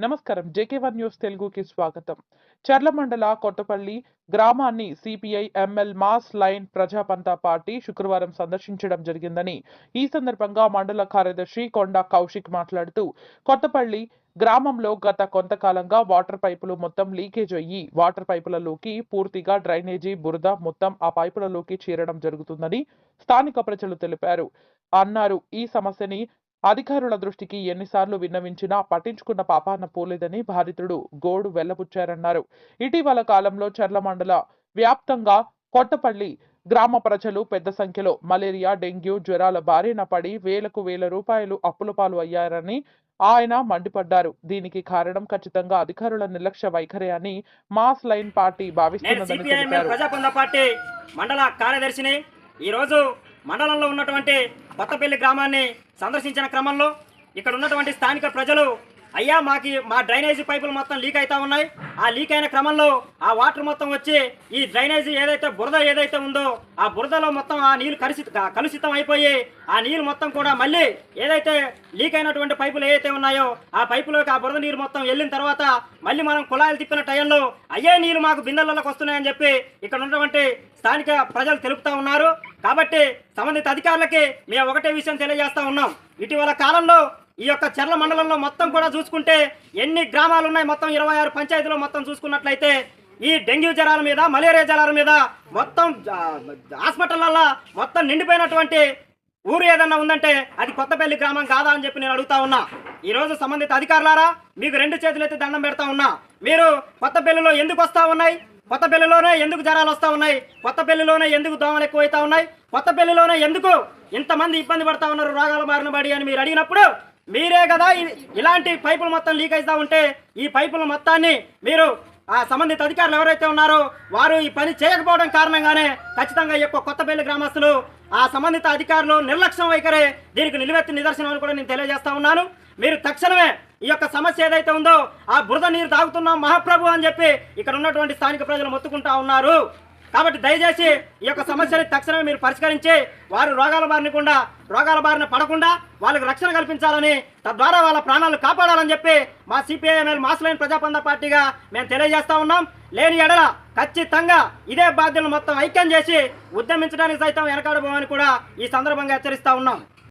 నమస్కారం. జేకే1 న్యూస్ తెలుగుకి స్వాగతం. చర్ల మండల కొత్తపల్లి గ్రామాన్ని CPI ML mass line Praja Pantha party శుక్రవారం సందర్శించడం జరిగిందని, ఈ సందర్భంగా మండల కార్యదర్శి కొండా కౌశిక్ మాట్లాడుతూ, కొత్తపల్లి గ్రామంలో గత కొంతకాలంగా వాటర్ పైపులు మొత్తం లీకేజ్ అయ్యి వాటర్ పైపులలోకి పూర్తిగా డ్రైనేజీ బురద మొత్తం ఆ పైపులలోకి చేరడం జరుగుతుందని స్థానిక ప్రజలు తెలిపారు అన్నారు. ఈ సమస్యని అధికారుల దృష్టికి ఎన్నిసార్లు విన్నవించినా పట్టించుకున్న పాపాన పోలేదని బాధితుడు గోడు వెళ్లబుచ్చారన్నారు. ఇటీవల కాలంలో చర్ల మండల వ్యాప్తంగా కొత్తపల్లి గ్రామ ప్రజలు పెద్ద సంఖ్యలో మలేరియా, డెంగ్యూ జ్వరాల బారిన పడి వేలకు వేల రూపాయలు అప్పుల పాలు అయ్యారని ఆయన మండిపడ్డారు. దీనికి కారణం ఖచ్చితంగా అధికారుల నిర్లక్ష్య వైఖరి అని మాస్ లైన్ పార్టీ భావిస్తున్నదని తెలిపారు. ప్రజాపంద పార్టీ మండల కార్యదర్శిని ఈరోజు మండలంలో ఉన్నటువంటి కొత్తపల్లి గ్రామాన్ని సందర్శించిన క్రమంలో ఇక్కడ ఉన్నటువంటి స్థానిక ప్రజలు, అయ్యా మా డ్రైనేజీ పైపులు మొత్తం లీక్ అవుతా ఉన్నాయి. ఆ లీక్ అయిన క్రమంలో ఆ వాటర్ మొత్తం వచ్చి ఈ డ్రైనేజీ బురద ఏదైతే ఉందో ఆ బురదలో మొత్తం ఆ నీళ్లు కలుషితం అయిపోయి ఆ నీళ్ళు మొత్తం కూడా మళ్ళీ ఏదైతే లీక్ అయినటువంటి పైపులు ఏదైతే ఉన్నాయో ఆ పైపులోకి ఆ బురద నీరు మొత్తం వెళ్ళిన తర్వాత మళ్ళీ మనం కుళాయిలు తిప్పిన టైంలో అయ్యే నీళ్ళు మాకు బిందెలలోకి వస్తున్నాయని చెప్పి ఇక్కడ ఉన్నటువంటి స్థానిక ప్రజలు తెలుపుతా ఉన్నారు. కాబట్టి సంబంధిత అధికారులకి మేము ఒకటే విషయం తెలియజేస్తా ఉన్నాం. ఇటీవల కాలంలో ఈ యొక్క చర్ల మండలంలో మొత్తం కూడా చూసుకుంటే ఎన్ని గ్రామాలు ఉన్నాయి, మొత్తం 26 పంచాయతీలో మొత్తం చూసుకున్నట్లయితే ఈ డెంగ్యూ జ్వరాల మీద, మలేరియా జ్వరాల మీద మొత్తం హాస్పిటల్లో మొత్తం నిండిపోయినటువంటి ఊరు ఏదన్నా ఉందంటే అది కొత్తపల్లి గ్రామం కాదా అని చెప్పి నేను అడుగుతా ఉన్నా. ఈరోజు సంబంధిత అధికారులారా మీకు 2 చేతులెత్తి దండం పెడతా ఉన్నా. మీరు కొత్తపల్లిలో ఎందుకు వస్తూ ఉన్నాయి? కొత్తపల్లిలోనే ఎందుకు జ్వరాలు వస్తూ ఉన్నాయి? కొత్తపల్లిలోనే ఎందుకు దోమలు ఎక్కువైతా ఉన్నాయి? కొత్తపల్లిలోనే ఎందుకు ఇంతమంది ఇబ్బంది పడతా ఉన్నారు రోగాల బారిన పడి అని మీరు అడిగినప్పుడు, మీరే కదా ఇలాంటి పైపులు మొత్తం లీక్ అవుతా ఉంటే ఈ పైపుల మొత్తాన్ని మీరు ఆ సంబంధిత అధికారులు ఎవరైతే ఉన్నారో వారు ఈ పని చేయకపోవడం కారణంగానే ఖచ్చితంగా ఈ యొక్క కొత్తపల్లి గ్రామస్తులు ఆ సంబంధిత అధికారులు నిర్లక్ష్యం వైఖరే దీనికి నిలువెత్తి నిదర్శనం అని కూడా నేను తెలియజేస్తా ఉన్నాను. మీరు తక్షణమే ఈ యొక్క సమస్య ఏదైతే ఉందో ఆ బురద నీరు తాగుతున్నాం మహాప్రభు అని చెప్పి ఇక్కడ ఉన్నటువంటి స్థానిక ప్రజలు మొత్తుకుంటా ఉన్నారు. కాబట్టి దయచేసి ఈ యొక్క సమస్యని తక్షణమే మీరు పరిష్కరించి వారు రోగాల బారిన పడకుండా వాళ్ళకి రక్షణ కల్పించాలని, తద్వారా వాళ్ళ ప్రాణాలు కాపాడాలని చెప్పి మా సిపిఐఎంఎల్ మాస్ లైన్ ప్రజాపంద పార్టీగా మేము తెలియజేస్తా ఉన్నాం. లేని ఎడల ఖచ్చితంగా ఇదే బాధ్యతలు మొత్తం ఐక్యం చేసి ఉద్యమించడానికి సైతం వెనకాడబోమని కూడా ఈ సందర్భంగా హెచ్చరిస్తా ఉన్నాం.